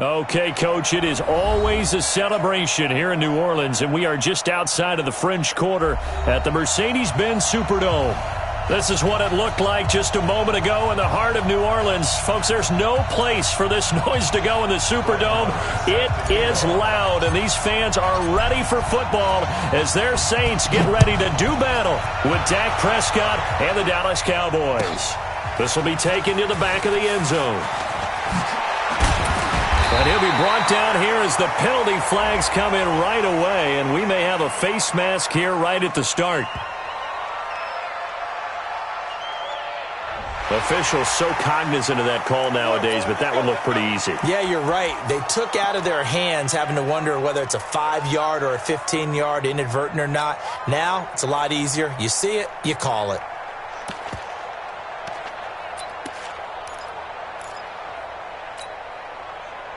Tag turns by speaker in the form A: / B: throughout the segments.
A: Okay, Coach, it is always a celebration here in New Orleans, and we are just outside of the French Quarter at the Mercedes-Benz Superdome. This is what it looked like just a moment ago in the heart of New Orleans. Folks, there's no place for this noise to go in the Superdome. It is loud, and these fans are ready for football as their Saints get ready to do battle with Dak Prescott and the Dallas Cowboys. This will be taken to the back of the end zone. And he'll be brought down here as the penalty flags come in right away, and we may have a face mask here right at the start. Officials so cognizant of that call nowadays, but that would look pretty easy.
B: Yeah, you're right. They took out of their hands having to wonder whether it's a 5-yard or a 15-yard inadvertent or not. Now, it's a lot easier. You see it, you call it.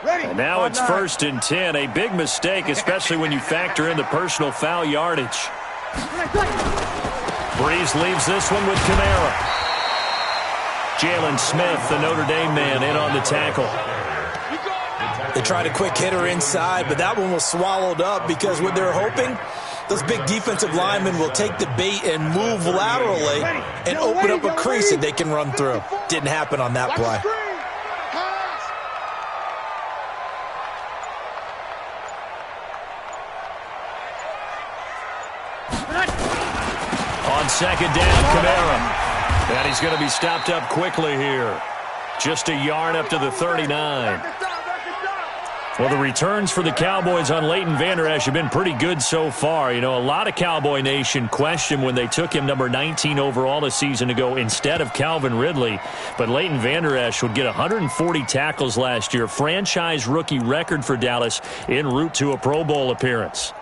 A: And now it's 1st and 10. A big mistake, especially when you factor in the personal foul yardage. Breeze leaves this one with Kamara. Jalen Smith, the Notre Dame man, in on the tackle.
B: They tried a quick hitter inside, but that one was swallowed up because what they're hoping, those big defensive linemen will take the bait and move laterally and open up a crease that they can run through. Didn't happen on that play.
A: On 2nd down, Kamara. And he's going to be stopped up quickly here. Just a yard up to the 39. Well, the returns for the Cowboys on Leighton Vander Esch have been pretty good so far. You know, a lot of Cowboy Nation questioned when they took him number 19 overall a season ago instead of Calvin Ridley. But Leighton Vander Esch would get 140 tackles last year, franchise rookie record for Dallas en route to a Pro Bowl appearance.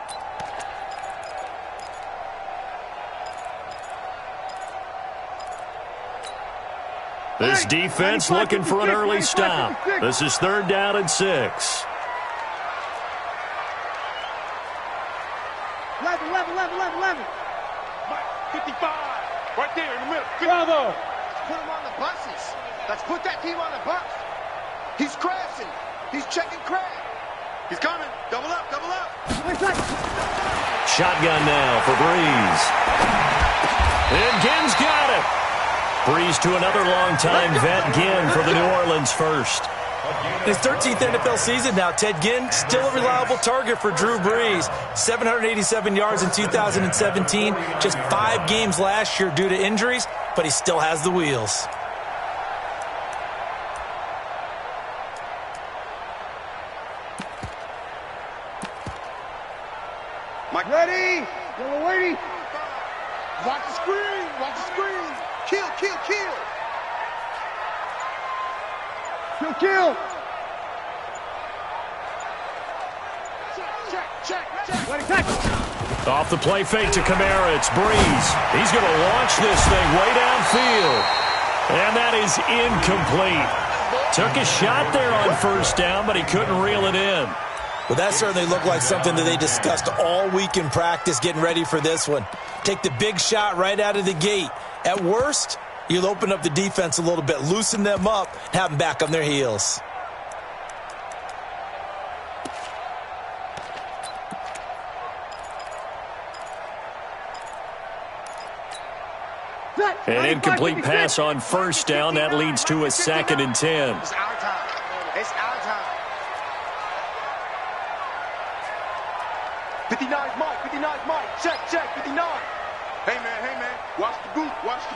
A: This defense looking for an early stop. This is 3rd down and 6.
C: 11. Mike, 55. Right there in the middle. Bravo.
D: Put him on the buses. Let's put that team on the bus. He's crashing. He's checking crash. He's coming. Double up, double up.
A: Shotgun now for Breeze. And Ginn's got it. Breeze to another long-time vet, Ginn, for the New Orleans first.
B: His 13th NFL season now, Ted Ginn, still a reliable target for Drew Brees. 787 yards in 2017, just 5 games last year due to injuries, but he still has the wheels.
D: Mike, ready? You're waiting. Watch the screen. Watch the screen. Kill, kill, kill. Kill, kill. Check.
A: Off the play fake to Kamara, it's Breeze. He's going to launch this thing way downfield. And that is incomplete. Took a shot there on 1st down, but he couldn't reel it in.
B: Well, that certainly looked like something that they discussed all week in practice getting ready for this one. Take the big shot right out of the gate. At worst, you'll open up the defense a little bit, loosen them up, and have them back on their heels.
A: An incomplete pass on 1st down. That leads to a 2nd and 10.
D: It's our time. It's our time. 59's Mike. 59's Mike. Check, 59. Hey, man. Watch the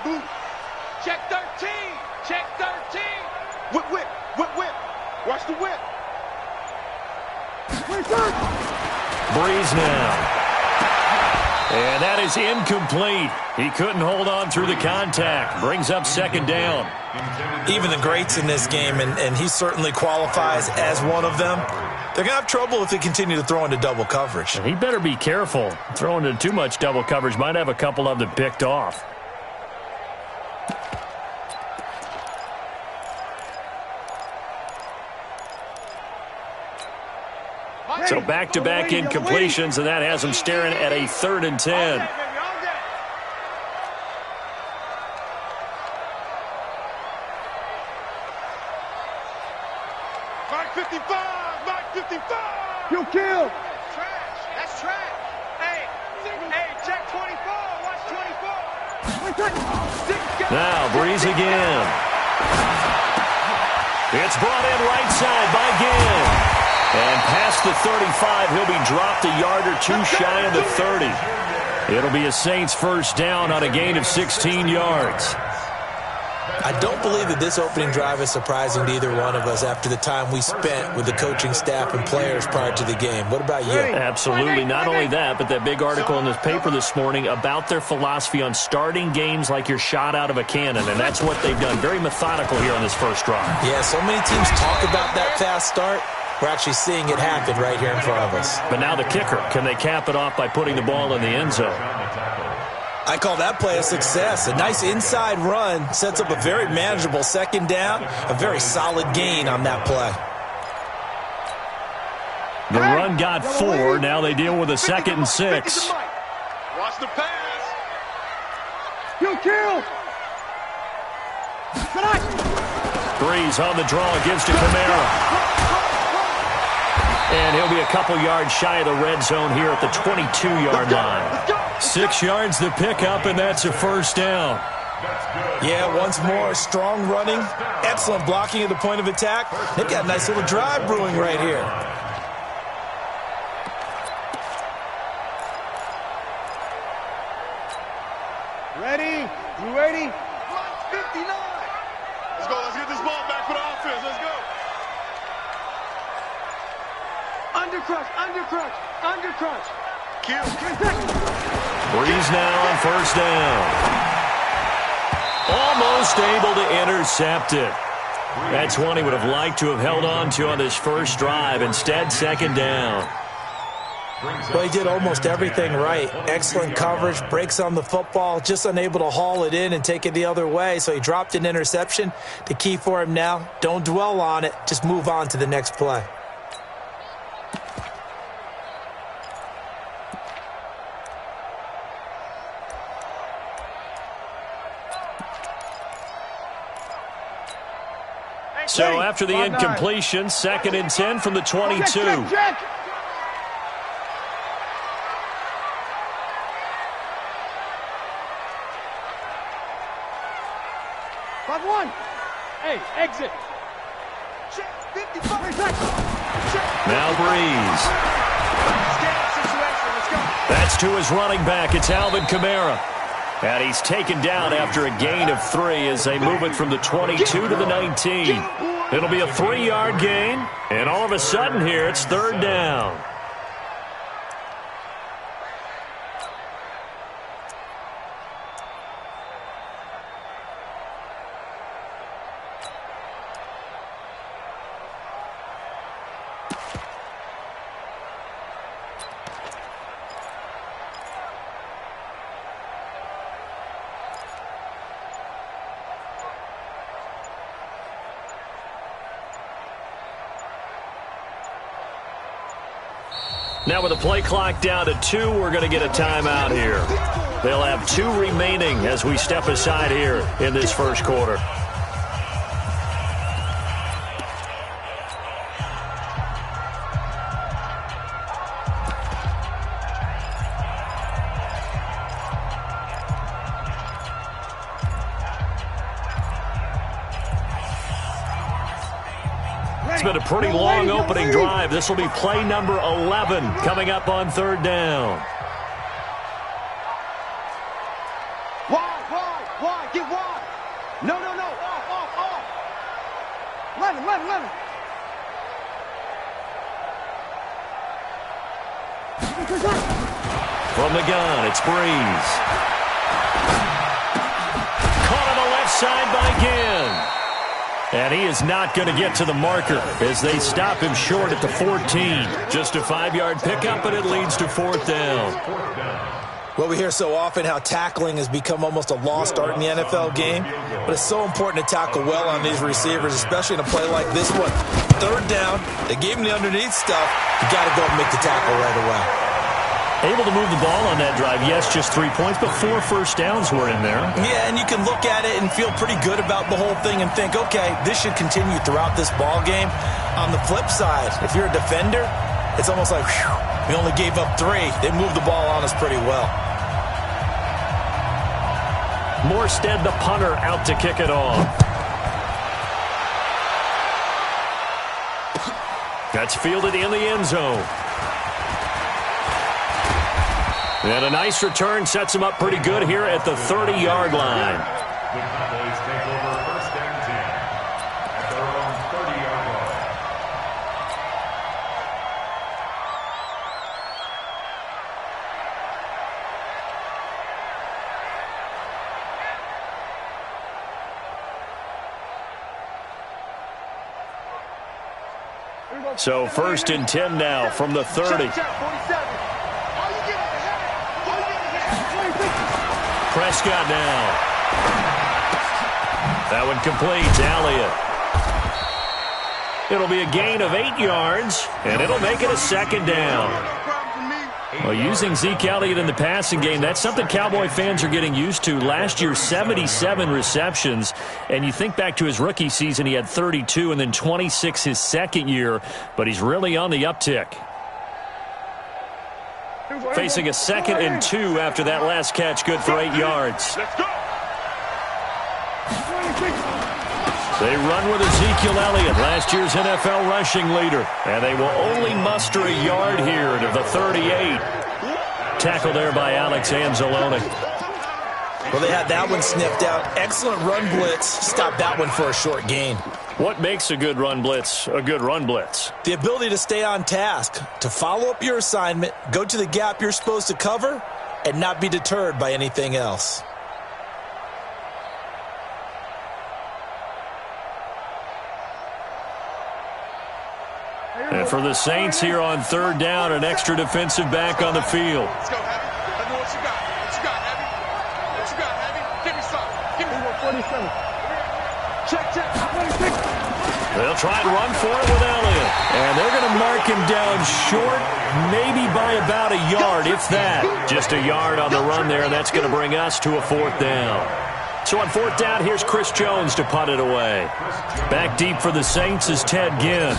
D: boot.
C: Check 13. Check 13.
D: Whip. Watch the whip.
A: Breeze now. And that is incomplete. He couldn't hold on through the contact. Brings up 2nd down.
B: Even the greats in this game, and he certainly qualifies as one of them, they're going to have trouble if they continue to throw into double coverage.
A: He better be careful. Throwing into too much double coverage might have a couple of them picked off. So back-to-back incompletions, and that has him staring at a 3rd and 10.
C: Mark 55.
A: Now Breeze again. It's brought in right side by Ginn. And past the 35, he'll be dropped a yard or two shy of the 30. It'll be a Saints first down on a gain of 16 yards.
B: I don't believe that this opening drive is surprising to either one of us after the time we spent with the coaching staff and players prior to the game. What about you?
A: Absolutely. Not only that, but that big article in this paper this morning about their philosophy on starting games like you're shot out of a cannon, and that's what they've done. Very methodical here on this first drive.
B: Yeah, so many teams talk about that fast start. We're actually seeing it happen right here in front of us.
A: But now the kicker. Can they cap it off by putting the ball in the end zone?
B: I call that play a success. A nice inside run sets up a very manageable second down, a very solid gain on that play.
A: The run got 4. Now they deal with a 2nd and 6.
C: Watch the pass.
D: Kill.
A: Breeze on the draw, gives to Kamara. And he'll be a couple yards shy of the red zone here at the 22-yard line. 6 yards the pickup, and that's a first down.
B: Yeah, once more, strong running, excellent blocking at the point of attack. They've got a nice little drive brewing right here.
D: Ready? You ready? 59.
C: Let's go. Let's get this ball back for the offense. Let's go.
D: Undercrush.
C: Kill.
A: Breeze now on first down. Almost able to intercept it. That's one he would have liked to have held on to on this first drive. Instead, second down.
B: Well, he did almost everything right. Excellent coverage, breaks on the football, just unable to haul it in and take it the other way. So he dropped an interception. The key for him now, don't dwell on it. Just move on to the next play.
A: So after the incompletion, 2nd and 10 from the 22.
D: Check. 5-1. Hey, exit.
C: Check. 55.
A: Now Breeze.
C: Let's go.
A: That's to his running back. It's Alvin Kamara. And he's taken down after a gain of 3 as they move it from the 22 to the 19. It'll be a 3-yard gain. And all of a sudden here, it's third down. Now with the play clock down to 2, we're going to get a timeout here. They'll have 2 remaining as we step aside here in this first quarter. It's been a pretty long opening drive. This will be play number 11 coming up on third down.
D: Wide. Get wide. No. Off. Let him.
A: From the gun, it's Breeze. Caught on the left side by Ginn. And he is not going to get to the marker as they stop him short at the 14. Just a 5-yard pickup, and it leads to fourth down.
B: Well, we hear so often how tackling has become almost a lost art in the NFL game, but it's so important to tackle well on these receivers, especially in a play like this one. Third down, they gave him the underneath stuff. You got to go and make the tackle right away.
A: Able to move the ball on that drive. Yes, just 3 points, but 4 first downs were in there.
B: Yeah, and you can look at it and feel pretty good about the whole thing and think, okay, this should continue throughout this ball game. On the flip side, if you're a defender, it's almost like, whew, we only gave up 3. They moved the ball on us pretty well.
A: Morstead, the punter, out to kick it off. That's fielded in the end zone. And a nice return sets him up pretty good here at the 30-yard line.
E: The Cowboys take over first and 10 at their own 30-yard line.
A: So first and 10 now from the 30. Prescott now. That one completes. Elliott. It'll be a gain of 8 yards, and it'll make it a second down. Well, using Zeke Elliott in the passing game, that's something Cowboy fans are getting used to. Last year, 77 receptions, and you think back to his rookie season, he had 32 and then 26 his second year, but he's really on the uptick. Facing a 2nd and 2 after that last catch, good for 8 yards.
C: Let's go.
A: They run with Ezekiel Elliott, last year's NFL rushing leader, and they will only muster a yard here to the 38. Tackled there by Alex Anzalone.
B: Well, they had that one sniffed out. Excellent run blitz. Stopped that one for a short gain.
A: What makes a good run blitz a good run blitz?
B: The ability to stay on task, to follow up your assignment, go to the gap you're supposed to cover, and not be deterred by anything else.
A: And for the Saints here on third down, an extra defensive back on the field.
C: Let's go, Heavy. Let me know what you got. What you got, Heavy? What you got, Heavy? Give me some. Give me 47. Check.
A: They'll try and run for it with Elliott. And they're going to mark him down short, maybe by about a yard, if that. Just a yard on the run there, and that's going to bring us to a 4th down. So on 4th down, here's Chris Jones to punt it away. Back deep for the Saints is Ted Ginn.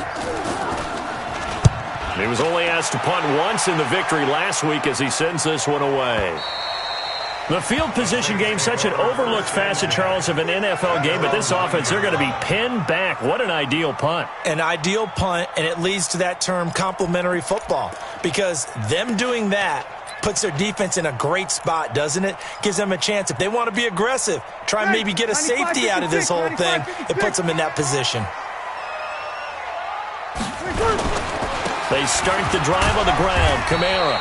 A: He was only asked to punt once in the victory last week as he sends this one away. The field position game, such an overlooked facet, Charles, of an NFL game, but this offense, they're going to be pinned back. What an ideal punt.
B: An ideal punt, and it leads to that term complementary football, because them doing that puts their defense in a great spot, doesn't it? Gives them a chance. If they want to be aggressive, try and maybe get a safety out of this whole thing, it puts them in that position.
A: They start the drive on the ground. Kamara.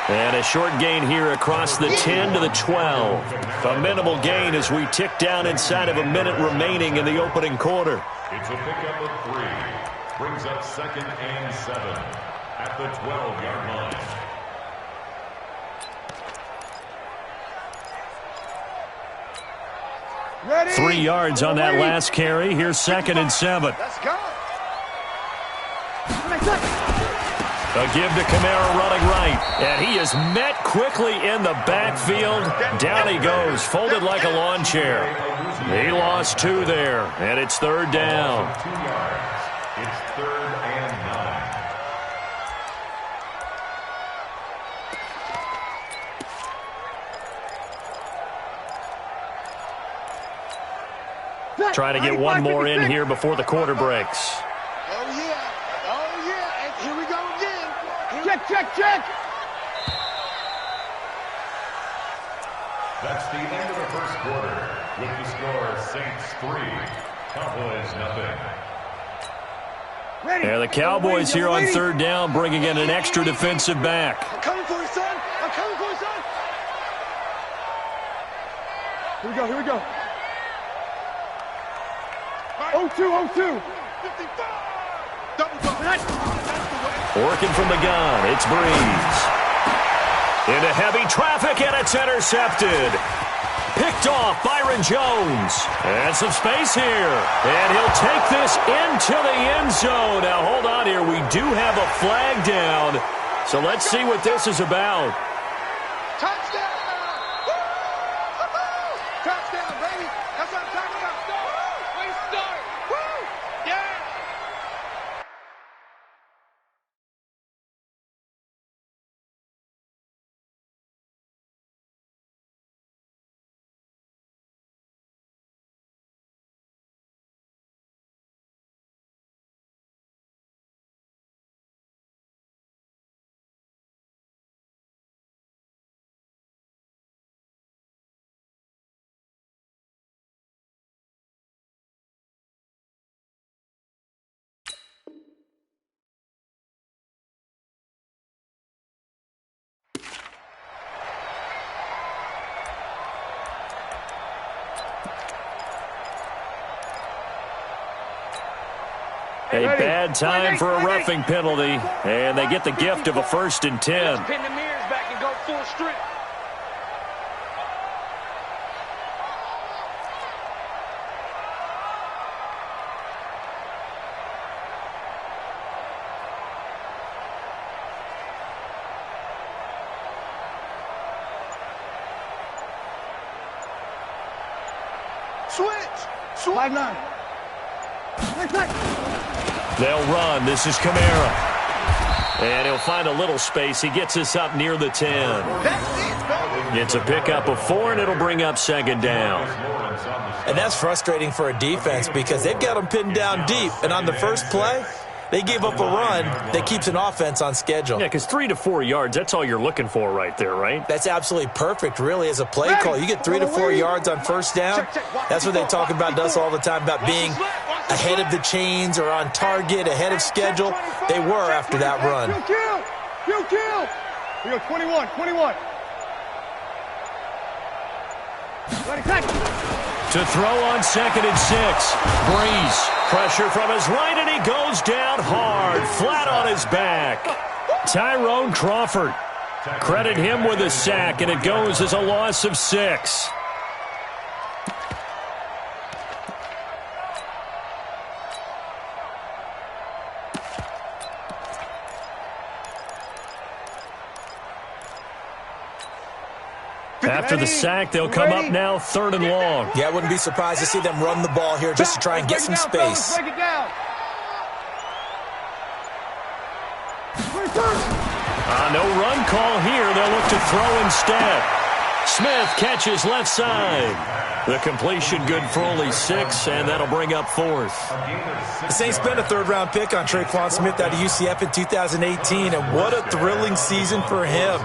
A: And a short gain here across the 10 to the 12. A minimal gain as we tick down inside of a minute remaining in the opening quarter.
E: It's a pickup of 3. Brings up 2nd and 7 at the 12-yard line.
C: Ready?
A: 3 yards on that last carry. Here's 2nd and 7.
C: Let's go.
A: A give to Kamara running right. And he is met quickly in the backfield. Down he goes, folded like a lawn chair. He lost 2 there, and it's 3rd down.
E: 2 yards. It's 3rd and 9.
A: Trying to get one more in here before the quarter breaks.
D: Oh, yeah. And here we go again.
C: Check.
E: That's the end of the first quarter with the score Saints 3, Cowboys 0.
A: And the Cowboys here on 3rd down bringing in an extra defensive back.
D: I'm coming for you, son. I'm coming for you, son.
C: Here we go. 0-2.
D: 55. Double bump.
A: Working from the gun, it's Breeze. Into heavy traffic, and it's intercepted. Picked off Byron Jones. And some space here. And he'll take this into the end zone. Now, hold on here. We do have a flag down. So let's see what this is about. A bad time for a roughing penalty, and they get the gift of a 1st and 10.
C: Pin the mirrors back and go full strength.
D: Switch. Line.
A: They'll run. This is Kamara. And he'll find a little space. He gets us up near the 10. It's a pickup of 4, and it'll bring up 2nd down.
B: And that's frustrating for a defense because they've got them pinned down deep. And on the first play, they gave up a run that keeps an offense on schedule.
A: Yeah, because 3 to 4 yards, that's all you're looking for right there, right?
B: That's absolutely perfect, really, as a play call. You get 3 to 4 yards on 1st down. That's what they talk about us all the time, about being ahead of the chains or on target, ahead of schedule. They were after that run.
D: You kill. We go 21.
A: To throw on 2nd and 6. Breeze. Pressure from his right, and he goes down hard, flat on his back. Tyrone Crawford. Credit him with a sack, and it goes as a loss of 6. After the sack, they'll come up now 3rd and long.
B: Yeah, I wouldn't be surprised to see them run the ball here just to try and get some space.
D: Break it down.
A: No run call here. They'll look to throw instead. Smith catches left side. The completion good for only 6, and that'll bring up 4th.
B: The Saints spent a 3rd-round pick on Traquan Smith out of UCF in 2018, and what a thrilling season for him.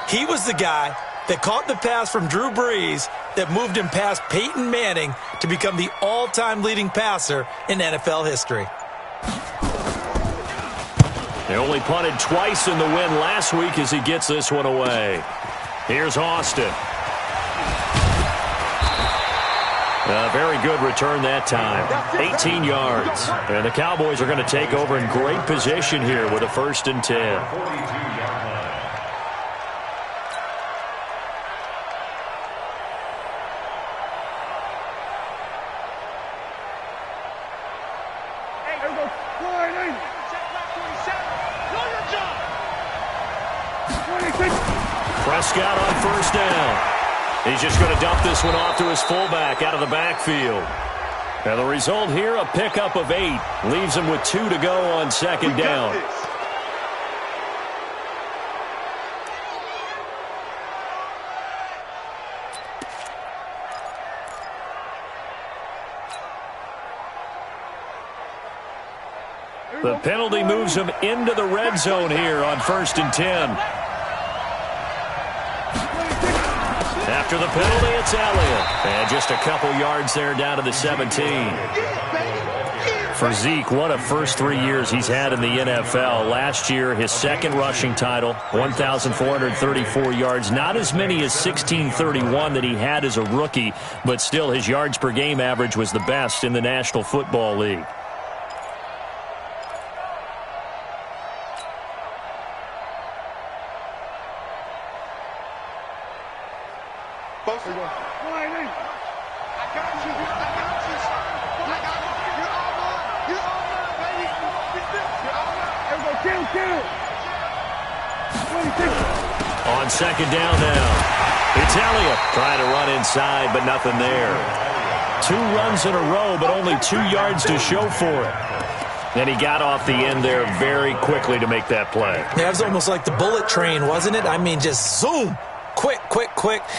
B: He was the guy that caught the pass from Drew Brees that moved him past Peyton Manning to become the all-time leading passer in NFL history.
A: They only punted twice in the win last week as he gets this one away. Here's Austin. A very good return that time. 18 yards. And the Cowboys are going to take over in great position here with a 1st and 10. Prescott on 1st down. He's just going to dump this one off to his fullback out of the backfield. And the result here, a pickup of 8. Leaves him with 2 to go on 2nd down. The penalty moves him into the red zone here on 1st and 10. After the penalty, it's Elliott. And just a couple yards there down to the 17. For Zeke, what a first 3 years he's had in the NFL. Last year, his 2nd rushing title, 1,434 yards. Not as many as 1,631 that he had as a rookie, but still his yards per game average was the best in the National Football League. On 2nd down now, it's Elliott trying to run inside, but nothing there. 2 runs in a row, but only 2 yards to show for it. And he got off the end there very quickly to make that play.
B: Yeah, it was almost like the bullet train, wasn't it? I mean, just zoom, quick,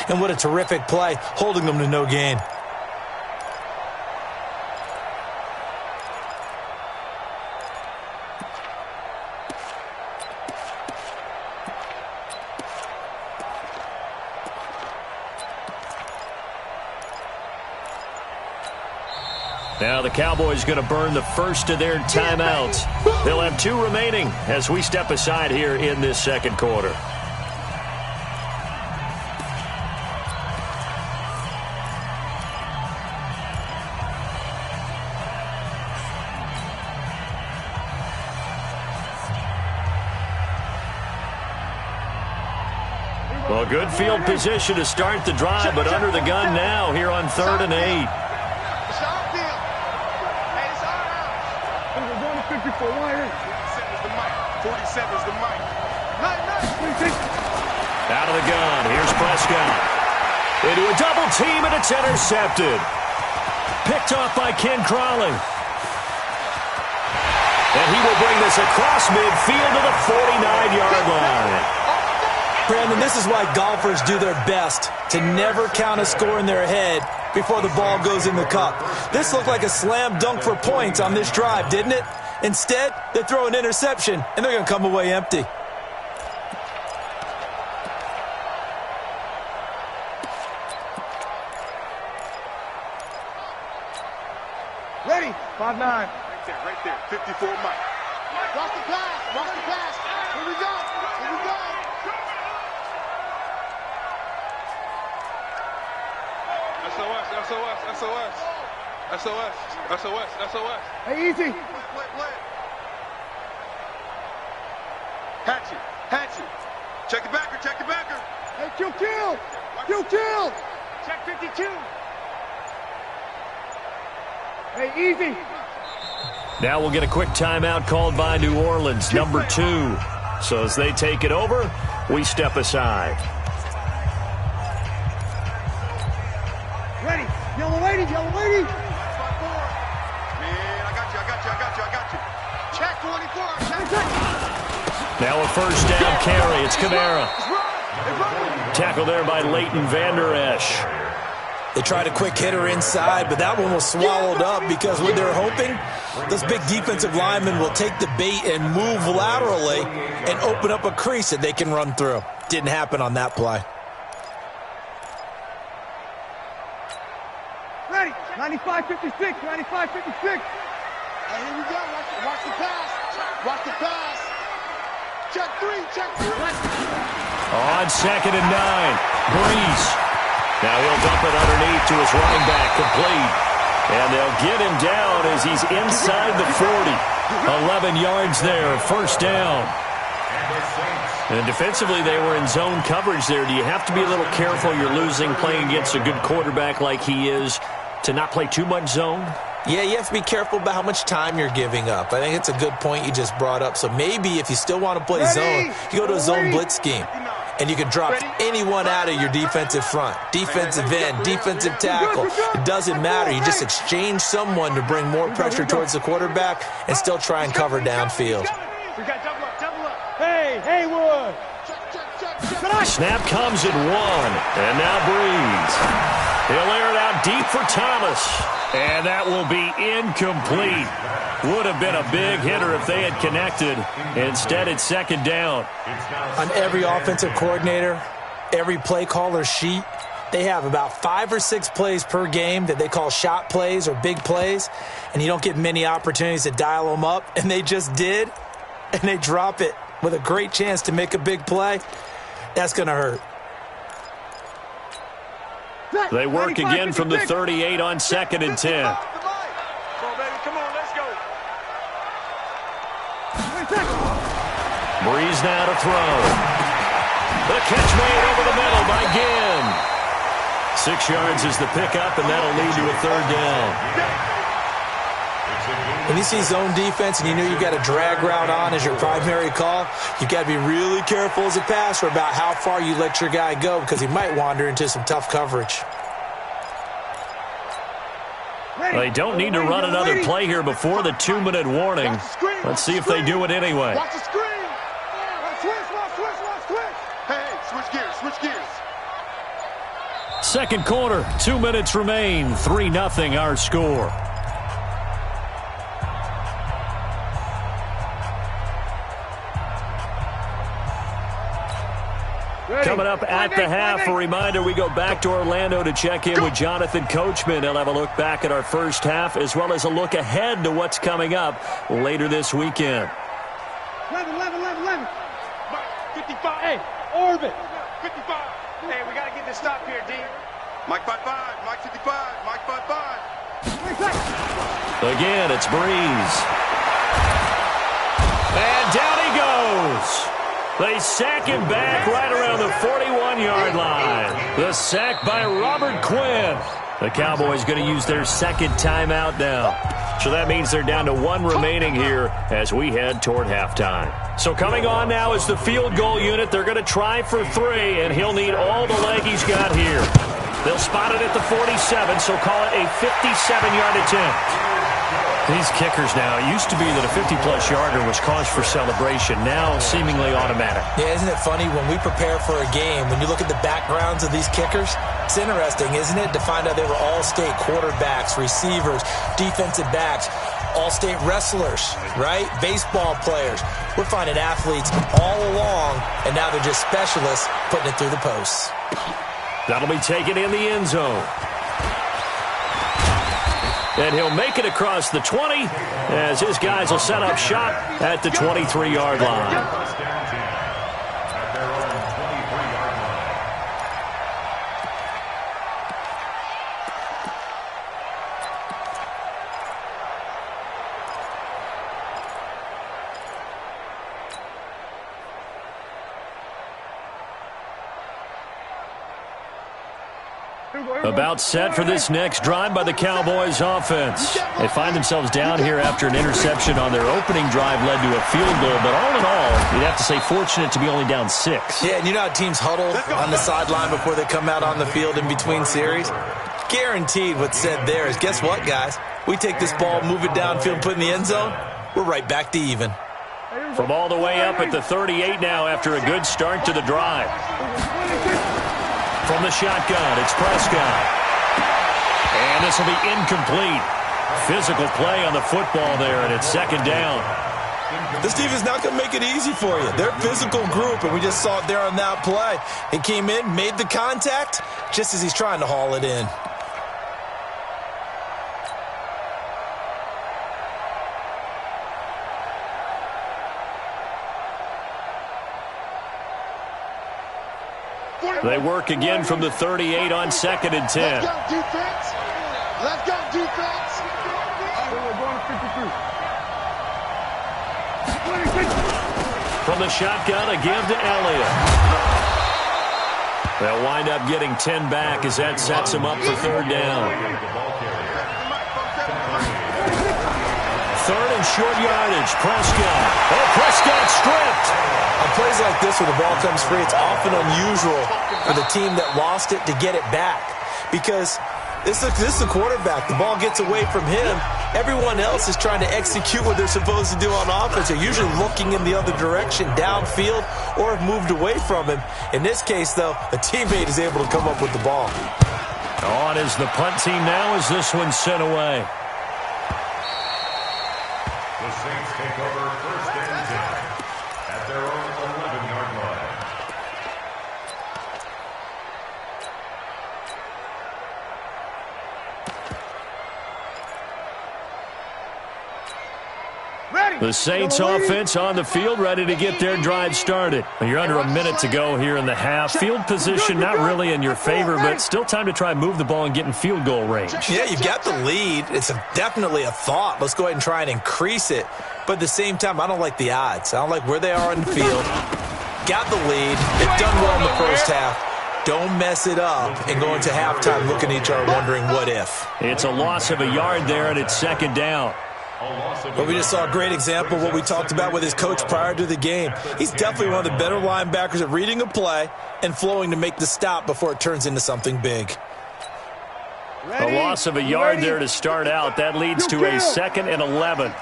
B: and what a terrific play, holding them to no gain.
A: Now the Cowboys going to burn the first of their timeouts. They'll have 2 remaining as we step aside here in this 2nd quarter. Well, good field position to start the drive, but under the gun now here on 3rd and 8.
D: It's our field. Hey, it's our house.
C: We're going to 54. Why here?
D: 47 is the mic. 47 is the mic. Nice.
A: Out of the gun. Here's Prescott. Into a double team, and it's intercepted. Picked off by Ken Crawley. And he will bring this across midfield to the 49-yard line.
B: Brandon, this is why golfers do their best to never count a score in their head before the ball goes in the cup. This looked like a slam dunk for points on this drive, didn't it? Instead, they throw an interception, and they're going to come away empty.
C: Ready? 5-9.
D: Right there. 54 mic. Watch the pass. Here we go.
C: SOS. Hey, easy.
D: Play. Hatch it. Check the backer.
C: Hey, kill.
D: Check 52.
C: Hey, easy.
A: Now we'll get a quick timeout called by New Orleans, number 2. So as they take it over, we step aside.
C: Ready. Yellow lady.
D: Man, I got you. Check 24.
A: Now a first down carry. It's Kamara. Tackled there by Leighton Vander Esch.
B: They tried a quick hitter inside, but that one was swallowed up because what they're hoping, those big defensive linemen will take the bait and move laterally and open up a crease that they can run through. Didn't happen on that play.
C: Ready. 95-56.
D: Hey, here we go. Watch the pass. Check 3.
A: On 2nd and 9, Breeze. Now he'll dump it underneath to his running back, complete. And they'll get him down as he's inside the 40. 11 yards there, first down. And defensively, they were in zone coverage there. Do you have to be a little careful? You're losing, playing against a good quarterback like he is, to not play too much zone?
B: Yeah, you have to be careful about how much time you're giving up. I think it's a good point you just brought up. So maybe if you still want to play zone, you go to a zone blitz scheme. And you can drop anyone out of your defensive front. Defensive end, defensive tackle. It doesn't matter. You just exchange someone to bring more pressure towards the quarterback and still try and cover downfield.
C: We got double up. Hey, Haywood.
A: Snap comes at 1. And now Breeze. He'll air it out deep for Thomas. And that will be incomplete. Would have been a big hitter if they had connected. Instead, it's 2nd down.
B: On every offensive coordinator, every play caller sheet, they have about 5 or 6 plays per game that they call shot plays or big plays, and you don't get many opportunities to dial them up, and they just did, and they drop it with a great chance to make a big play. That's going to hurt.
A: They work again from the 38 on 2nd and 10. Breeze now to throw. The catch made over the middle by Ginn. 6 yards is the pickup, and that'll lead to a 3rd down.
B: When you see zone defense and you know you've got a drag route on as your primary call, you've got to be really careful as a passer about how far you let your guy go because he might wander into some tough coverage.
A: They don't need to run another play here before the 2-minute warning. Let's see if they do it anyway.
D: Watch the screen. Switch. Hey, switch gears.
A: Second quarter, 2 minutes remain. 3-0 our score. Coming up at the half, a reminder, we go back to Orlando to check in with Jonathan Coachman. He'll have a look back at our first half as well as a look ahead to what's coming up later this weekend.
C: 11. 55. Hey, orbit. 55. Hey, we got to get this stop here, D.
D: Mike 55. Mike 55. Mike 55.
A: Again, it's Breeze. And down he goes. They sack him back right around the 41 The sack by Robert Quinn. The Cowboys going to use their second timeout now. So that means they're down to 1 remaining here as we head toward halftime. So coming on now is the field goal unit. They're going to try for 3, and he'll need all the leg he's got here. They'll spot it at the 47, so call it a 57-yard attempt. These kickers now, it used to be that a 50-plus yarder was cause for celebration, now seemingly automatic.
B: Yeah, isn't it funny when we prepare for a game, when you look at the backgrounds of these kickers, it's interesting, isn't it, to find out they were all-state quarterbacks, receivers, defensive backs, all-state wrestlers, right? Baseball players. We're finding athletes all along, and now they're just specialists putting it through the posts.
A: That'll be taken in the end zone. And he'll make it across the 20 as his guys will set up shop at the 23-yard line. About set for this next drive by the Cowboys offense. They find themselves down here after an interception on their opening drive led to a field goal, but all in all, you'd have to say fortunate to be only down 6.
B: Yeah, and you know how teams huddle on the sideline before they come out on the field in between series? Guaranteed what's said there is, guess what, guys? We take this ball, move it downfield, put it in the end zone, we're right back to even.
A: From all the way up at the 38 now after a good start to the drive. From the shotgun, it's Prescott. And this will be incomplete. Physical play on the football there, and it's second down.
B: This defense not going to make it easy for you. They're a physical group, and we just saw it there on that play. He came in, made the contact, just as he's trying to haul it in.
A: They work again from the 38 on 2nd and 10.
D: Let's go, defense. Let's go, defense.
A: From the shotgun, a give to Elliott. They'll wind up getting 10 back as that sets them up for 3rd down. 3rd and short yardage, Prescott. Oh, Prescott stripped.
B: On plays like this where the ball comes free, it's often unusual for the team that lost it to get it back. Because this is the quarterback. The ball gets away from him. Everyone else is trying to execute what they're supposed to do on offense. They're usually looking in the other direction, downfield, or have moved away from him. In this case, though, a teammate is able to come up with the ball.
A: On is the punt team now as this one's sent away.
E: The Saints take over 1st and 10 at their own 11-yard line.
A: The Saints offense on the field, ready to get their drive started. You're under a minute to go here in the half. Field position not really in your favor, but still time to try and move the ball and get in field goal range.
B: Yeah, you've got the lead. It's definitely a thought. Let's go ahead and try and increase it. But at the same time, I don't like the odds. I don't like where they are in the field. Got the lead. They've done well in the first half. Don't mess it up and go into halftime looking at each other wondering what if.
A: It's a loss of a yard there, and it's 2nd down.
B: But we just saw a great example of what we talked about with his coach prior to the game. He's definitely one of the better linebackers at reading a play and flowing to make the stop before it turns into something big.
A: A loss of a yard there to start out. That leads to a 2nd and 11.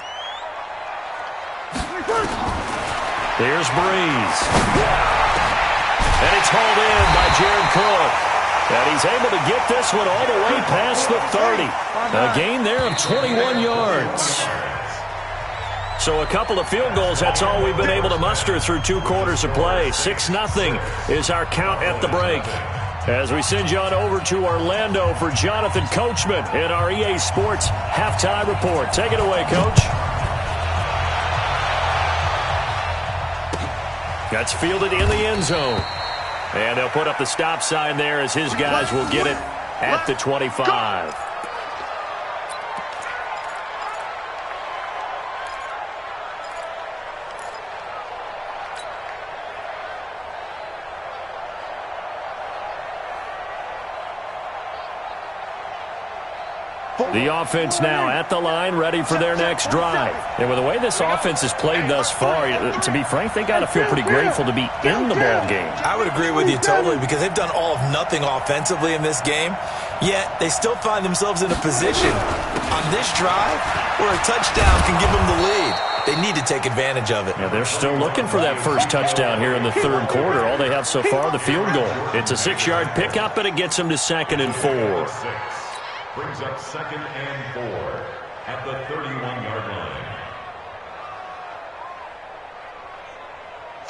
A: There's Breeze. And it's hauled in by Jared Cook. And he's able to get this one all the way past the 30. A gain there of 21 yards. So a couple of field goals, that's all we've been able to muster through 2 quarters of play. 6-0 is our count at the break. As we send you on over to Orlando for Jonathan Coachman in our EA Sports Halftime Report. Take it away, Coach. That's fielded in the end zone. And they'll put up the stop sign there as his guys will get it at the 25. The offense now at the line, ready for their next drive. And with the way this offense has played thus far, to be frank, they got to feel pretty grateful to be in the ball game.
B: I would agree with you totally because they've done all of nothing offensively in this game, yet they still find themselves in a position on this drive where a touchdown can give them the lead. They need to take advantage of it.
A: Yeah, they're still looking for that first touchdown here in the third quarter. All they have so far, the field goal. It's a 6-yard pickup, and it gets them to 2nd and 4.
E: Brings up 2nd and 4 at the 31-yard line.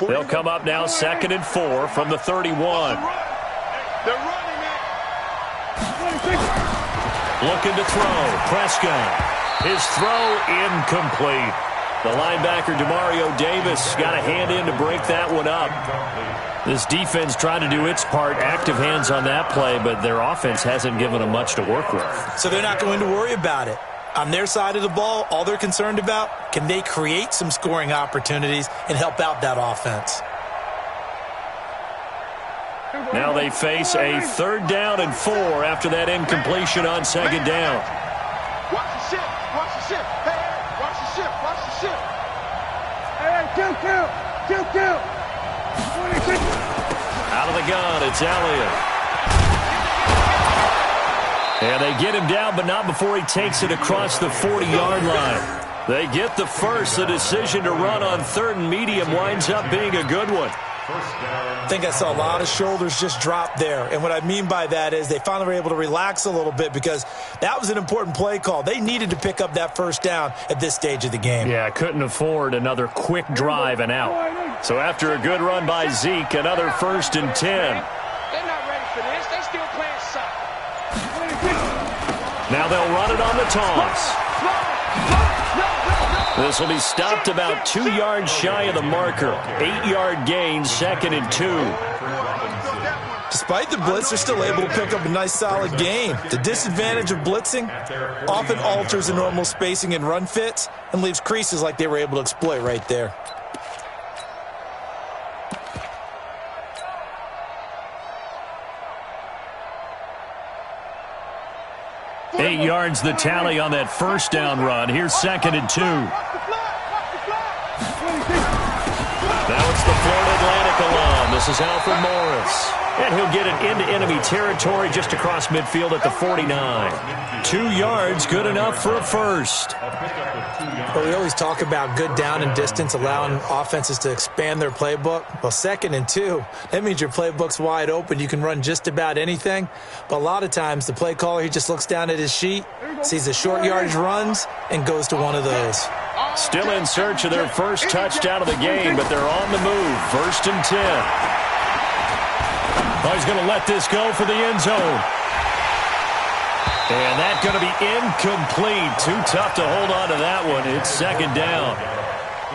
A: They'll come up now 2nd and 4 from the 31.
C: They're running it.
A: Looking to throw. Prescott. His throw incomplete. The linebacker, Demario Davis, got a hand in to break that one up. This defense tried to do its part, active hands on that play, but their offense hasn't given them much to work with.
B: So they're not going to worry about it. On their side of the ball, all they're concerned about, can they create some scoring opportunities and help out that offense?
A: Now they face a 3rd down and 4 after that incompletion on 2nd down.
D: Watch the shift. Watch the shift. Hey, watch the shift. Watch the shift.
C: Hey, count.
A: Out of the gun, it's Elliott. And they get him down, but not before he takes it across the 40-yard line. They get the first. The decision to run on 3rd and medium winds up being a good one.
B: I think I saw a lot of shoulders just drop there. And what I mean by that is they finally were able to relax a little bit because that was an important play call. They needed to pick up that first down at this stage of the game.
A: Yeah, couldn't afford another quick drive and out. So after a good run by Zeke, another 1st and 10.
C: They're not ready for this. They still playing soft.
A: Now they'll run it on the toss. This will be stopped about 2 yards shy of the marker. 8-yard gain, 2nd and 2.
B: Despite the blitz, they're still able to pick up a nice solid gain. The disadvantage of blitzing often alters the normal spacing and run fits and leaves creases like they were able to exploit right there.
A: 8 yards the tally on that first down run. Here's 2nd and 2. Now it's the Florida Atlantic alum. This is Alfred Morris. And he'll get it into enemy territory just across midfield at the 49. 2 yards, good enough for a first.
B: Well, we always talk about good down and distance, allowing offenses to expand their playbook. Well, 2nd and 2, that means your playbook's wide open. You can run just about anything. But a lot of times, the play caller, he just looks down at his sheet, sees the short yardage runs, and goes to one of those.
A: Still in search of their first touchdown of the game, but they're on the move. 1st and 10. Oh, he's going to let this go for the end zone. And that's going to be incomplete. Too tough to hold on to that one. It's 2nd down.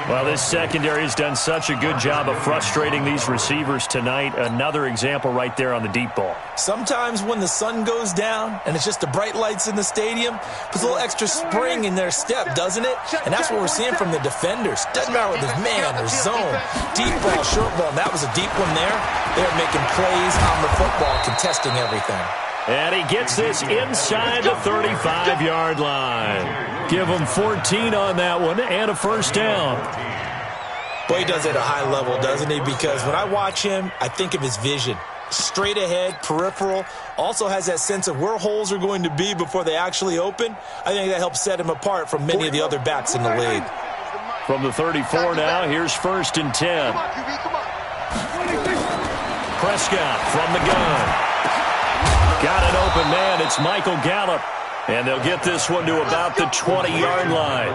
A: Well, this secondary has done such a good job of frustrating these receivers tonight. Another example right there on the deep ball.
B: Sometimes when the sun goes down and it's just the bright lights in the stadium, puts a little extra spring in their step, doesn't it? And that's what we're seeing from the defenders. Doesn't matter whether it's man or zone, deep ball, short ball. And that was a deep one there. They're making plays on the football, contesting everything.
A: And he gets this inside the 35-yard line. Give him 14 on that one and a first down.
B: Boy, he does it at a high level, doesn't he? Because when I watch him, I think of his vision. Straight ahead, peripheral. Also has that sense of where holes are going to be before they actually open. I think that helps set him apart from many of the other backs in the league.
A: From the 34 now, here's 1st and 10. Prescott from the gun. Got an open man. It's Michael Gallup. And they'll get this one to about the 20-yard line.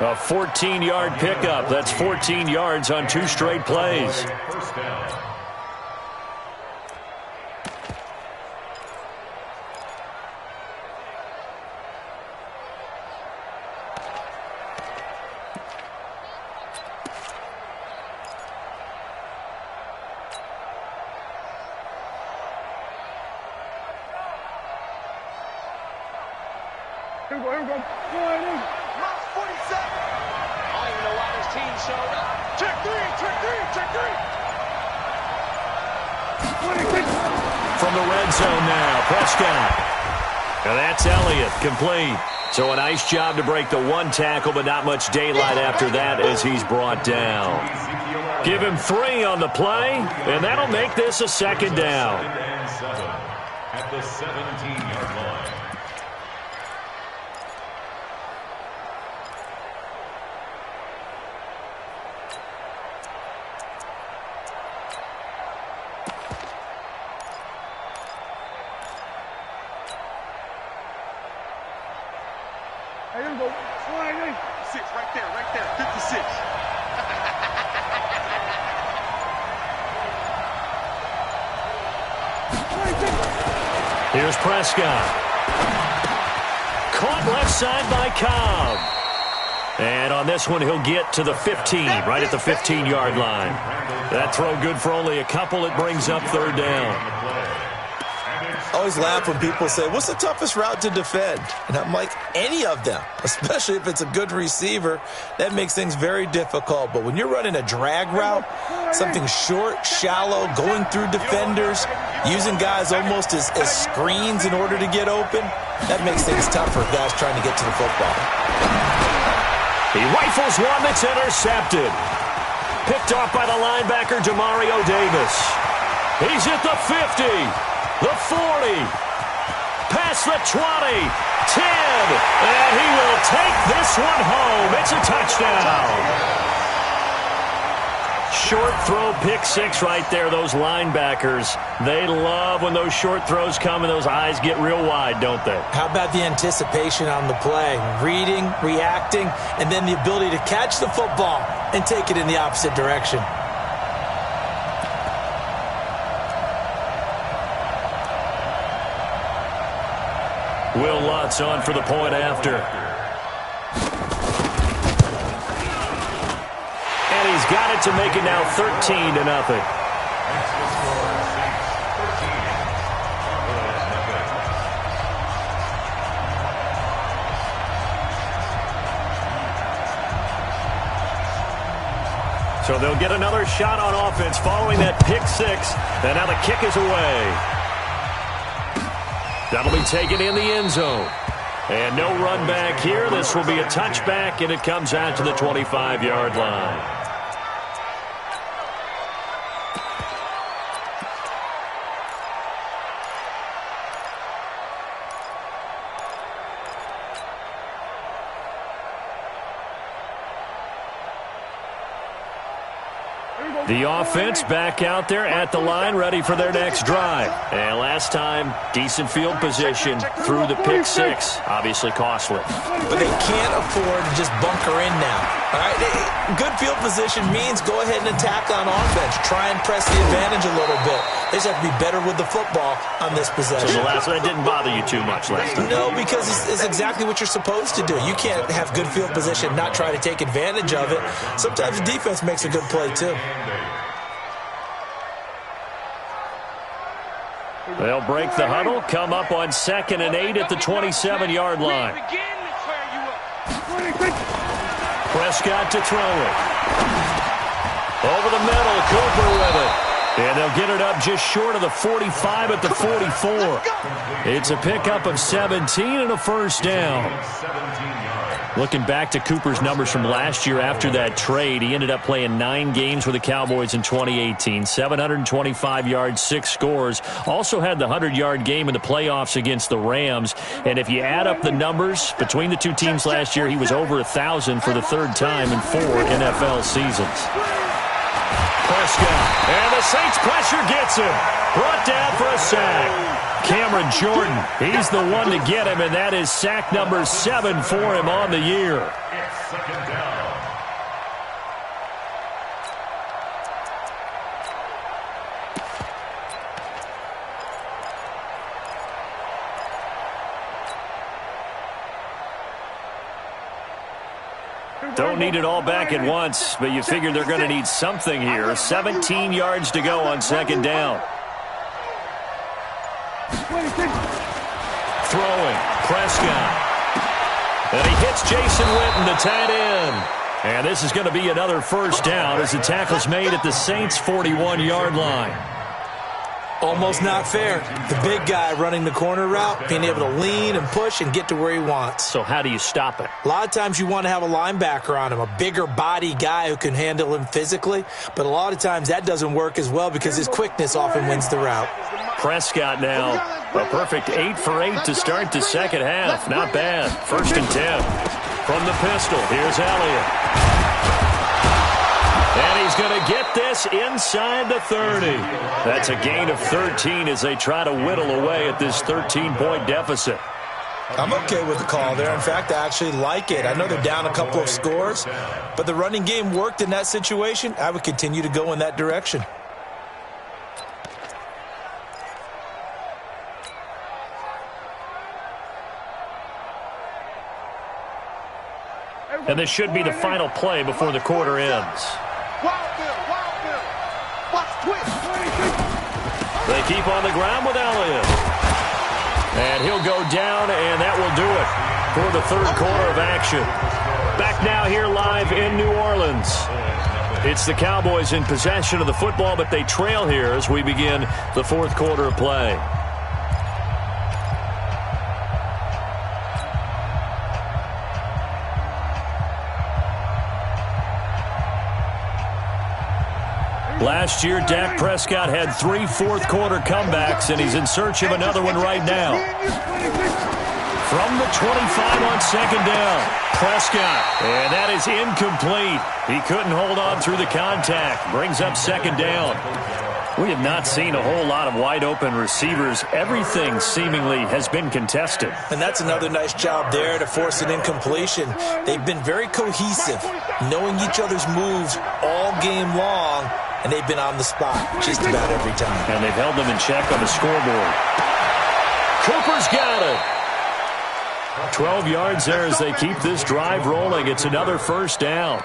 A: A 14-yard pickup. That's 14 yards on 2 straight plays.
C: Here we go. Miles 47.
D: I don't even know why this team showed up.
C: Check three.
A: From the red zone now, Prescott. And that's Elliott, complete. So a nice job to break the one tackle, but not much daylight after that as he's brought down. Give him 3 on the play, and that'll make this a second down.
E: At the 17-yard line.
C: Hey, here we go. 56, right there, 56.
A: Here's Prescott. Caught left side by Cobb. And on this one, he'll get to the 15, right at the 15-yard line. That throw good for only a couple. It brings up third down.
B: I always laugh when people say, what's the toughest route to defend? And I'm like, any of them, especially if it's a good receiver. That makes things very difficult. But when you're running a drag route, something short, shallow, going through defenders, using guys almost as screens in order to get open, that makes things tougher for guys trying to get to the football.
A: He rifles one that's intercepted. Picked off by the linebacker, Demario Davis. He's at the 50. The 40, past the 20, 10, and he will take this one home. It's a touchdown. Short throw, pick 6 right there. Those linebackers, they love when those short throws come and those eyes get real wide, don't they?
B: How about the anticipation on the play? Reading, reacting, and then the ability to catch the football and take it in the opposite direction.
A: Will Lutz on for the point after. And he's got it to make it now 13-0. So they'll get another shot on offense following that pick 6. And now the kick is away. That'll be taken in the end zone. And no run back here. This will be a touchback, and it comes out to the 25-yard line. The offense back out there at the line, ready for their next drive. And last time, decent field position through the pick 6. Obviously costly.
B: But they can't afford to just bunker in now. All right, good field position means go ahead and attack on offense. Try and press the advantage a little bit. They just have to be better with the football on this possession.
A: So the last one didn't bother you too much last time?
B: No, because it's exactly what you're supposed to do. You can't have good field position, not try to take advantage of it. Sometimes the defense makes a good play, too.
A: They'll break the huddle, come up on 2nd and 8 at the 27-yard line. Prescott to throw it. Over the middle, Cooper with it. And they'll get it up just short of the 45 at the 44. It's a pickup of 17 and a first down. Looking back to Cooper's numbers from last year after that trade, he ended up playing 9 games with the Cowboys in 2018. 725 yards, 6 scores. Also had the 100-yard game in the playoffs against the Rams. And if you add up the numbers between the two teams last year, he was over 1,000 for the 3rd time in 4 NFL seasons. Prescott, and the Saints pressure gets him. Brought down for a sack. Cameron Jordan, he's the one to get him, and that is sack number 7 for him on the year.
E: It's 2nd down.
A: Don't need it all back at once, but you figure they're going to need something here. 17 yards to go on 2nd down. Throwing, Prescott. And he hits Jason Witten, the tight end. And this is going to be another first down as the tackle's made at the Saints' 41-yard line.
B: Almost not fair. The big guy running the corner route, being able to lean and push and get to where he wants.
A: So how do you stop it?
B: A lot of times you want to have a linebacker on him, a bigger body guy who can handle him physically, but a lot of times that doesn't work as well because his quickness often wins the route.
A: Prescott now, a perfect 8 for 8 to start the second half. Not bad. 1st and 10. From the pistol, here's Elliott. And he's going to get this inside the 30. That's a gain of 13 as they try to whittle away at this 13-point deficit.
B: I'm okay with the call there. In fact, I actually like it. I know they're down a couple of scores, but the running game worked in that situation. I would continue to go in that direction.
A: And this should be the final play before the quarter ends.
D: Wild Bill. Watch twist.
A: They keep on the ground with Elliott. And he'll go down, and that will do it for the third quarter of action. Back now here live in New Orleans. It's the Cowboys in possession of the football, but they trail here as we begin the fourth quarter of play. Last year, Dak Prescott had 3 fourth-quarter comebacks, and he's in search of another one right now. From the 25 on second down, Prescott, and that is incomplete. He couldn't hold on through the contact. Brings up second down. We have not seen a whole lot of wide-open receivers. Everything seemingly has been contested.
B: And that's another nice job there to force an incompletion. They've been very cohesive, knowing each other's moves all game long, and they've been on the spot just about every time.
A: And they've held them in check on the scoreboard. Cooper's got it. 12 yards there as they keep this drive rolling. It's another first down.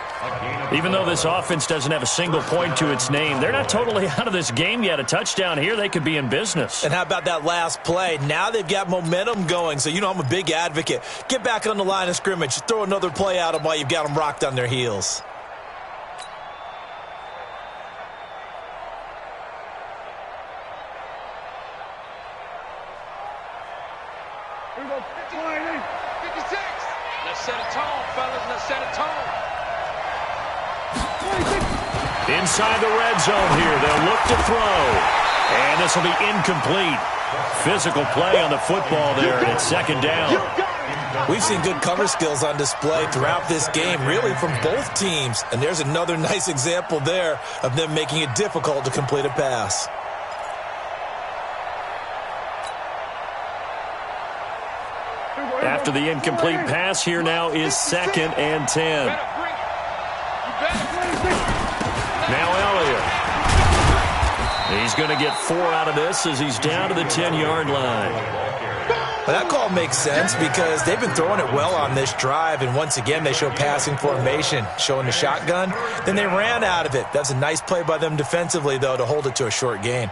A: Even though this offense doesn't have a single point to its name, they're not totally out of this game yet. A touchdown here, they could be in business.
B: And how about that last play? Now they've got momentum going, so you know I'm a big advocate. Get back on the line of scrimmage. Throw another play at them while you've got them rocked on their heels.
C: Let's set a tone, fellas. Let's set a tone.
A: Inside the red zone here. They'll look to throw. And this will be incomplete. Physical play on the football there, and it's second down.
B: We've seen good cover skills on display throughout this game, really from both teams. And there's another nice example there of them making it difficult to complete a pass.
A: After the incomplete pass, here now is 2nd and 10. Now Elliott. He's going to get 4 out of this as he's down to the 10-yard line.
B: Well, that call makes sense because they've been throwing it well on this drive, and once again they show passing formation, showing the shotgun. Then they ran out of it. That's a nice play by them defensively, though, to hold it to a short gain.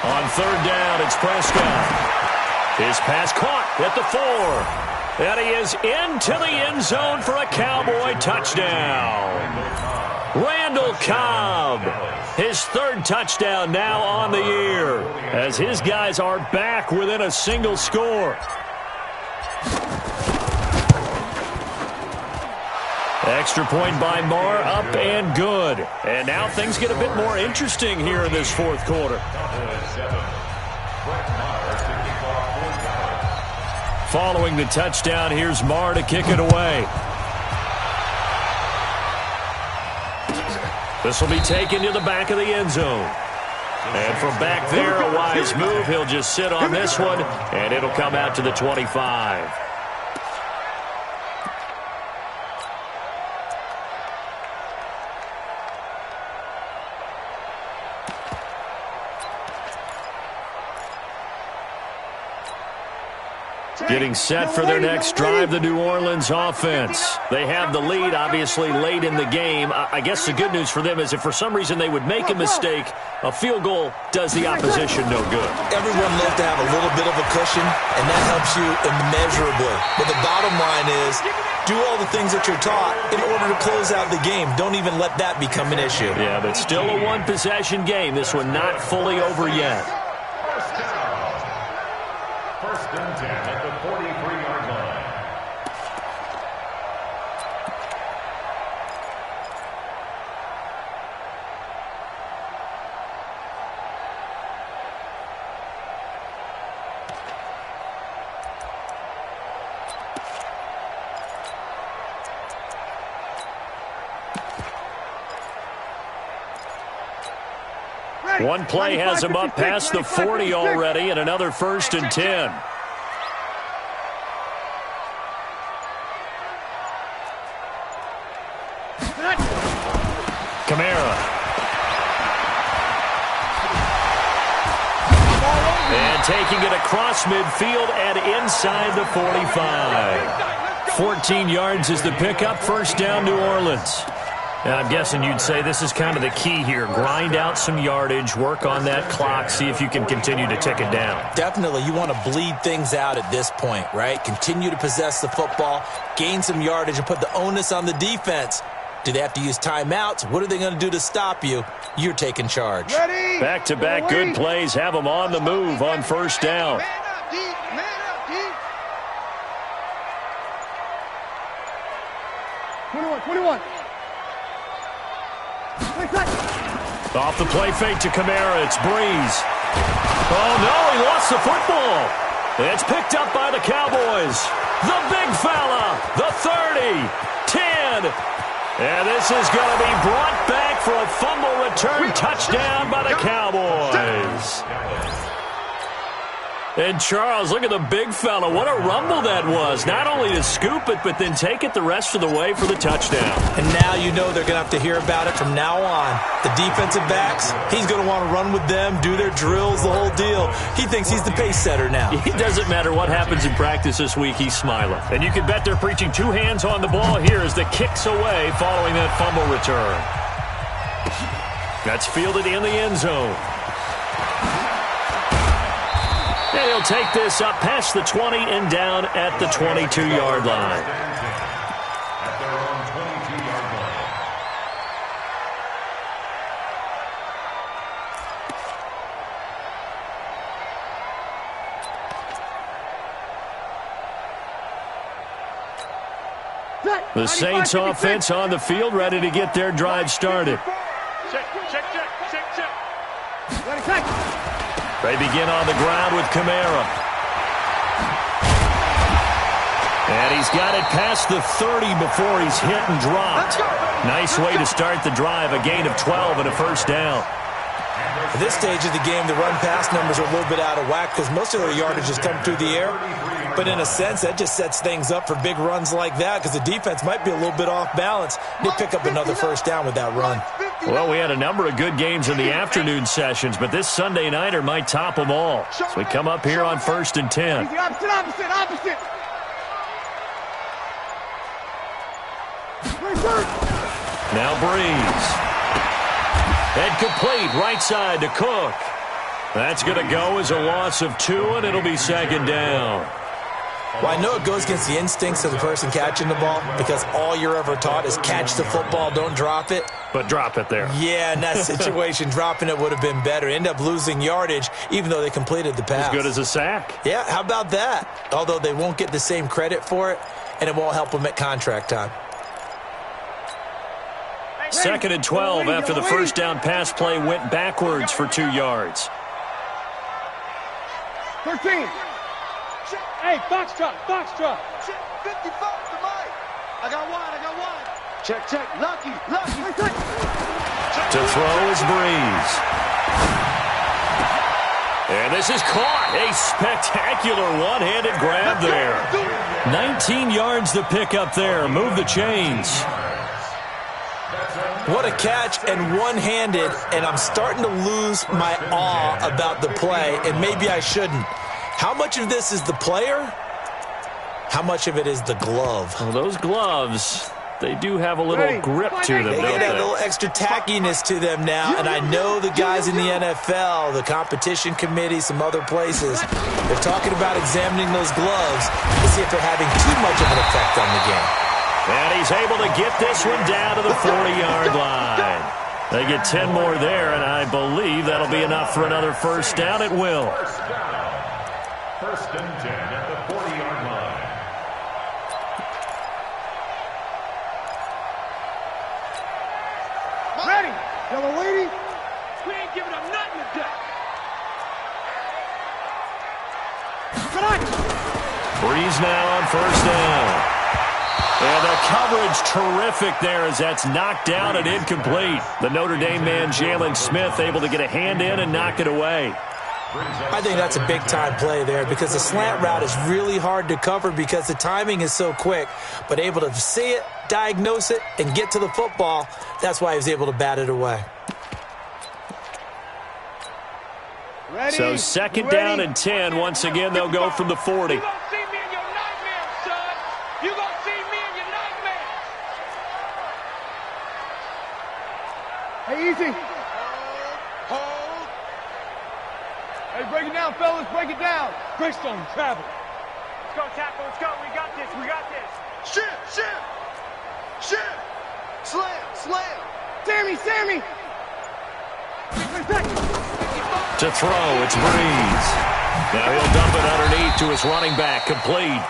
A: On third down, it's Prescott. His pass caught at the 4. And he is into the end zone for a Cowboy touchdown. Randall Cobb, his 3rd touchdown now on the year, as his guys are back within a single score. Extra point by Marr, up and good. And now things get a bit more interesting here in this fourth quarter. Following the touchdown, here's Marr to kick it away. This will be taken to the back of the end zone. And from back there, a wise move. He'll just sit on this one, and it'll come out to the 25. Getting set for their next drive, the New Orleans offense. They have the lead, obviously, late in the game. I guess the good news for them is if for some reason they would make a mistake, a field goal does the opposition no good.
B: Everyone loves to have a little bit of a cushion, and that helps you immeasurably. But the bottom line is, do all the things that you're taught in order to close out the game. Don't even let that become an issue.
A: Yeah, but still a one-possession game. This one not fully over yet.
E: First and 10 at the 43-yard line.
A: One play has him up past the 40 already, and another 1st and 10. Kamara. And taking it across midfield and inside the 45. 14 yards is the pickup. First down, New Orleans. And I'm guessing you'd say this is kind of the key here. Grind out some yardage, work on that clock, see if you can continue to tick it down.
B: Definitely. You want to bleed things out at this point, right? Continue to possess the football, gain some yardage, and put the onus on the defense. Do they have to use timeouts? What are they going to do to stop you? You're taking charge.
A: Back-to-back good plays have them on the move on first down.
D: Man up, D. Man up, D.
F: 21.
A: Off the play fake to Kamara. It's Breeze. Oh, no, he lost the football. It's picked up by the Cowboys. The big fella, the 30, 10. And this is going to be brought back for a fumble return touchdown by the Cowboys. And Charles, look at the big fella. What a rumble that was. Not only to scoop it, but then take it the rest of the way for the touchdown.
B: And now you know they're going to have to hear about it from now on. The defensive backs, he's going to want to run with them, do their drills, the whole deal. He thinks he's the pace setter now.
A: It doesn't matter what happens in practice this week, he's smiling. And you can bet they're preaching two hands on the ball here as the kick's away following that fumble return. That's fielded in the end zone. And he'll take this up past the 20 and down at the 22-yard line.
E: At their own 22-yard line.
A: The Saints offense on the field, ready to get their drive started.
C: Check.
A: They begin on the ground with Kamara. And he's got it past the 30 before he's hit and dropped. Nice way to start the drive, a gain of 12 and a first down.
B: At this stage of the game, the run-pass numbers are a little bit out of whack because most of their yardage has come through the air. But in a sense, that just sets things up for big runs like that because the defense might be a little bit off balance. They pick up another first down with that run.
A: Well, we had a number of good games in the afternoon sessions, but this Sunday nighter might top them all. So we come up here on 1st and 10.
F: Opposite.
A: Now Breeze. And complete right side to Cook. That's going to go as a loss of 2, and it'll be second down.
B: Well, I know it goes against the instincts of the person catching the ball because all you're ever taught is catch the football, don't drop it.
A: But drop it there.
B: Yeah, in that situation, dropping it would have been better. End up losing yardage, even though they completed the pass.
A: As good as a sack.
B: Yeah, how about that? Although they won't get the same credit for it, and it won't help them at contract time.
A: 2nd and 12 after the first down pass play went backwards for 2 yards.
F: 13. Hey, box drop.
D: 55 to Mike. I got one. Check. Lucky.
A: To throw is Breeze. And this is caught. A spectacular one-handed grab there. 19 yards to pick up there. Move the chains.
B: What a catch and one-handed, and I'm starting to lose my awe about the play, and maybe I shouldn't. How much of this is the player How much of it is the glove?
A: Well, those gloves, they do have a little grip to them,
B: They
A: don't
B: get a
A: they?
B: little extra tackiness to them now, and I know the guys in the NFL, the competition committee, some other places, they're talking about examining those gloves to see if they're having too much of an effect on the game.
A: And he's able to get this one down to the 40-yard line. They get 10 more there, and I believe that'll be enough for another first down. It will.
E: First and 10 at the 40-yard line.
F: Ready. Yellow lady.
C: We ain't giving up nothing today.
A: Breeze now on first down. And the coverage terrific there as that's knocked down and incomplete. The Notre Dame man, Jalen Smith, able to get a hand in and knock it away.
B: I think that's a big-time play there because the slant route is really hard to cover because the timing is so quick. But able to see it, diagnose it, and get to the football, that's why he was able to bat it away.
F: Ready.
A: So second down and 10. Once again, they'll go from the 40.
C: You gonna see me in your nightmares, son. You gonna see me in your nightmares.
F: Hey, easy.
C: Hold.
F: Hey, break it down, fellas. Break it down. Greystone, travel.
C: Let's go, tackle. Let's go. We got this. We got this.
D: Shift. Slam.
F: Sammy.
A: To throw, it's Breeze. Now he'll dump it underneath to his running back, complete.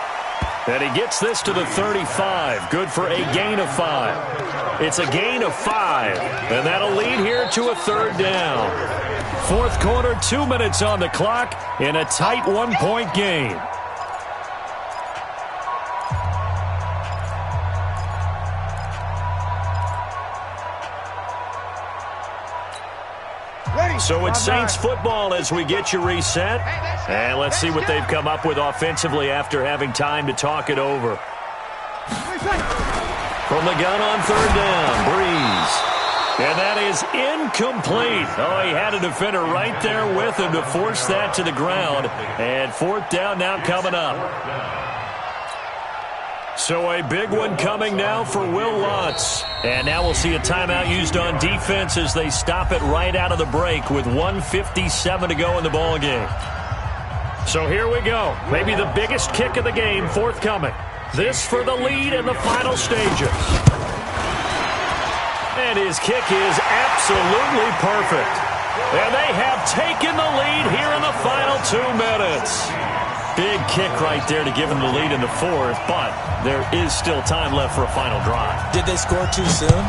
A: And he gets this to the 35. Good for a gain of 5. It's a gain of 5. And that'll lead here to a third down. Fourth quarter, 2 minutes on the clock in a tight one-point game. So it's Saints football as we get you reset. And let's see what they've come up with offensively after having time to talk it over. From the gun on third down, Breeze. And that is incomplete. Oh, he had a defender right there with him to force that to the ground. And fourth down now coming up. So a big one coming now for Will Lutz. And now we'll see a timeout used on defense as they stop it right out of the break with 1:57 to go in the ballgame. So here we go. Maybe the biggest kick of the game forthcoming. This for the lead in the final stages. And his kick is absolutely perfect. And they have taken the lead here in the final 2 minutes. Big kick right there to give them the lead in the fourth, but there is still time left for a final drive.
B: Did they score too soon?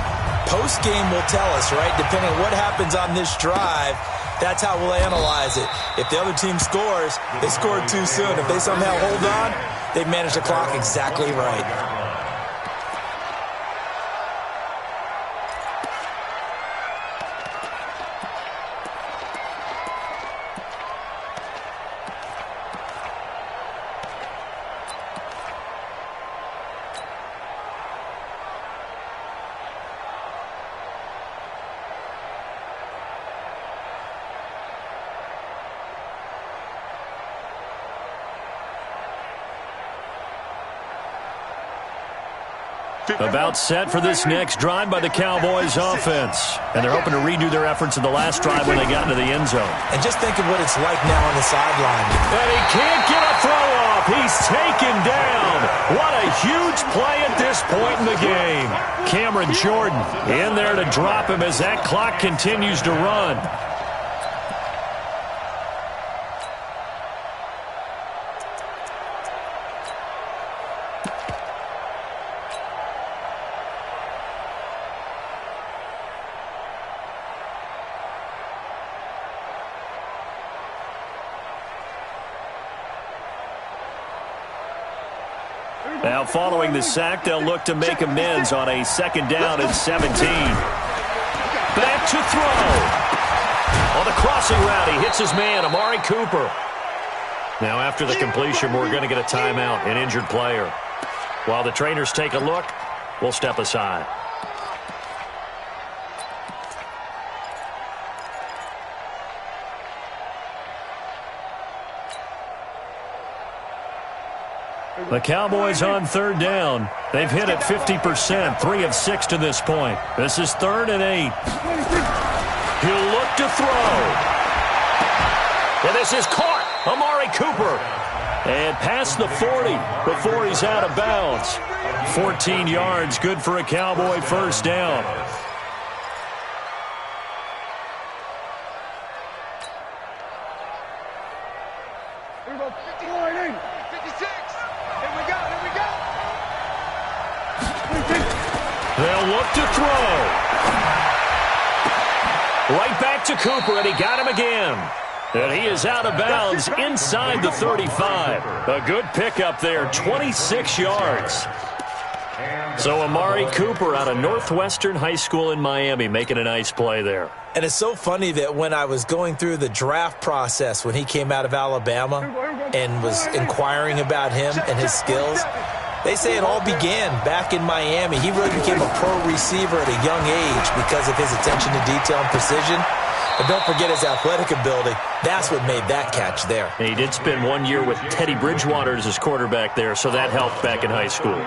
B: Post-game will tell us, right? Depending on what happens on this drive, that's how we'll analyze it. If the other team scores, they scored too soon. If they somehow hold on, they manage the clock exactly right.
A: About set for this next drive by the Cowboys offense. And they're hoping to redo their efforts in the last drive when they got into the end zone.
B: And just think of what it's like now on the sideline.
A: And he can't get a throw off. He's taken down. What a huge play at this point in the game. Cameron Jordan in there to drop him as that clock continues to run. Now, following the sack, they'll look to make amends on a second down and 17. Back to throw. On the crossing route, he hits his man, Amari Cooper. Now, after the completion, we're going to get a timeout, an injured player. While the trainers take a look, we'll step aside. The Cowboys on third down. They've hit it 50%, 3 of 6 to this point. This is 3rd and 8. He'll look to throw. And this is caught. Amari Cooper. And past the 40 before he's out of bounds. 14 yards, good for a Cowboy first down.
F: Here we go. 51, 56. Here we go. Here we go.
A: They'll look to throw. Right back to Cooper, and he got him again. And he is out of bounds inside the 35. A good pickup there, 26 yards. So Amari Cooper out of Northwestern High School in Miami making a nice play there.
B: And it's so funny that when I was going through the draft process when he came out of Alabama and was inquiring about him and his skills, they say it all began back in Miami. He really became a pro receiver at a young age because of his attention to detail and precision. But don't forget his athletic ability. That's what made that catch there.
A: And he did spend 1 year with Teddy Bridgewater as his quarterback there, so that helped back in high school.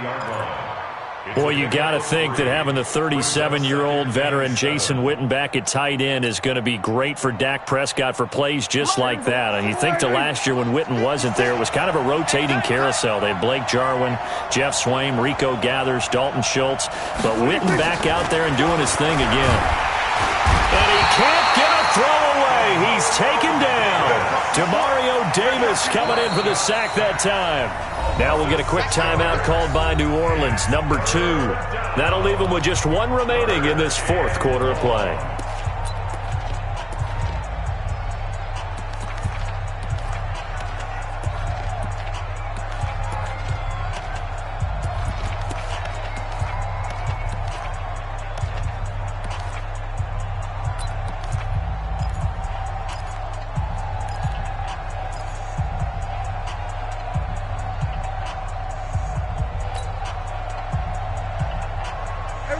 A: Boy, you got to think that having the 37-year-old veteran Jason Witten back at tight end is going to be great for Dak Prescott for plays just like that. And you think to last year when Witten wasn't there, it was kind of a rotating carousel. They had Blake Jarwin, Jeff Swaim, Rico Gathers, Dalton Schultz. But Witten back out there and doing his thing again. And he can't get a throw away. He's taken down. Demario Davis coming in for the sack that time. Now we'll get a quick timeout called by New Orleans, number 2. That'll leave them with just 1 remaining in this 4th quarter of play.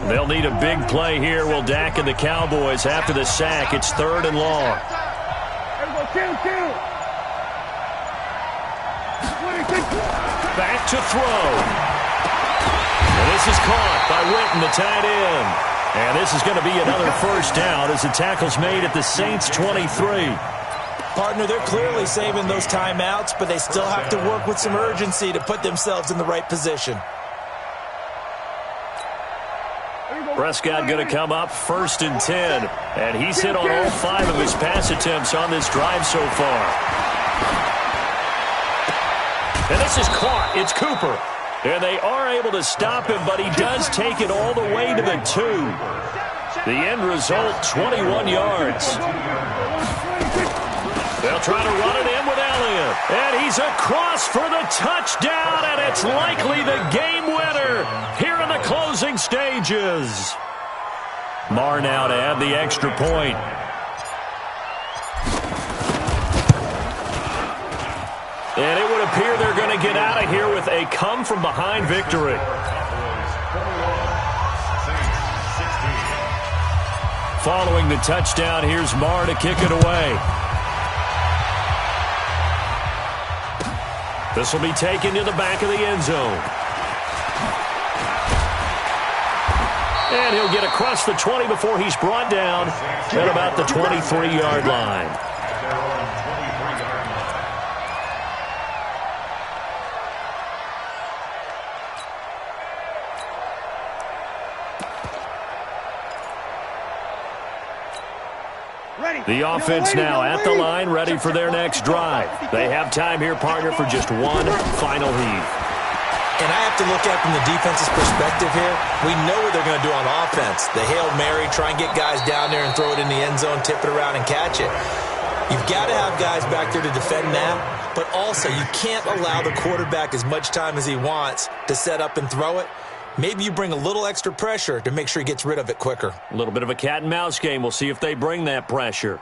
A: They'll need a big play here. Will Dak and the Cowboys after the sack. It's 3rd and long. Back to throw. And this is caught by Witten, the tight end. And this is going to be another first down as the tackle's made at the Saints' 23.
B: Partner, they're clearly saving those timeouts, but they still have to work with some urgency to put themselves in the right position.
A: Prescott going to come up 1st and 10. And he's hit on all 5 of his pass attempts on this drive so far. And this is caught. It's Cooper. And they are able to stop him, but he does take it all the way to the 2. The end result, 21 yards. They'll try to run it in with Elliott. And he's across for the touchdown, and it's likely the game winner here in the closing stages. Marr now to add the extra point. And it would appear they're going to get out of here with a come-from-behind victory. Following the touchdown, here's Marr to kick it away. This will be taken to the back of the end zone. And he'll get across the 20 before he's brought down at about the 23-yard line. The offense now at the line, ready for their next drive. They have time here, partner, for just one final heave.
B: And I have to look at it from the defense's perspective here. We know what they're going to do on offense. The Hail Mary, try and get guys down there and throw it in the end zone, tip it around and catch it. You've got to have guys back there to defend that, but also you can't allow the quarterback as much time as he wants to set up and throw it. Maybe you bring a little extra pressure to make sure he gets rid of it quicker.
A: A little bit of a cat and mouse game. We'll see if they bring that pressure.